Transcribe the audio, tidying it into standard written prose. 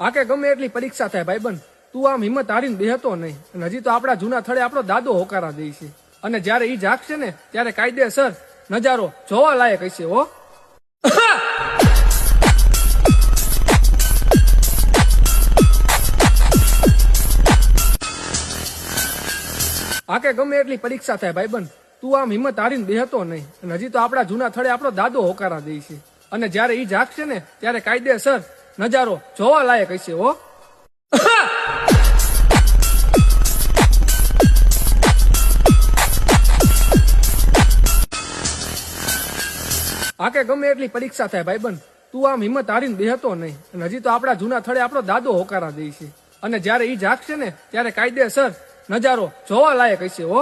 આ કે ગમે એટલી પરીક્ષા થાય ભાઈબંધ, તું આમ હિંમત હારીને બેહતો નહીં. અને હજી તો આપણા જૂના થડે આપણો દાદો હોકારા દે છે. અને જયારે ઈ જાગશે ને ત્યારે કાયદેસર નજારો જોવા લાયક હશે હો. આ કે ગમે એટલી પરીક્ષા થાય ભાઈબંધ, તું આમ હિંમત હારીને બેહતો નહીં. અને હજી તો આપણા જૂના થડે આપણો દાદો હોકારા દે છે. અને જયારે ઈ જાગશે ને ત્યારે કાયદેસર નજારો જોવા લાયક હશે હો. આ કે ગમે એટલી પરીક્ષા થાય ભાઈબંધ, તું આમ હિંમત હારીને બેહતો નહીં. અને હજી તો આપણા જૂના થડે આપણો દાદો હોકારા દે છે. અને જયારે ઈ જાગશે ને ત્યારે કાયદેસર નજારો જોવા લાયક હશે હો.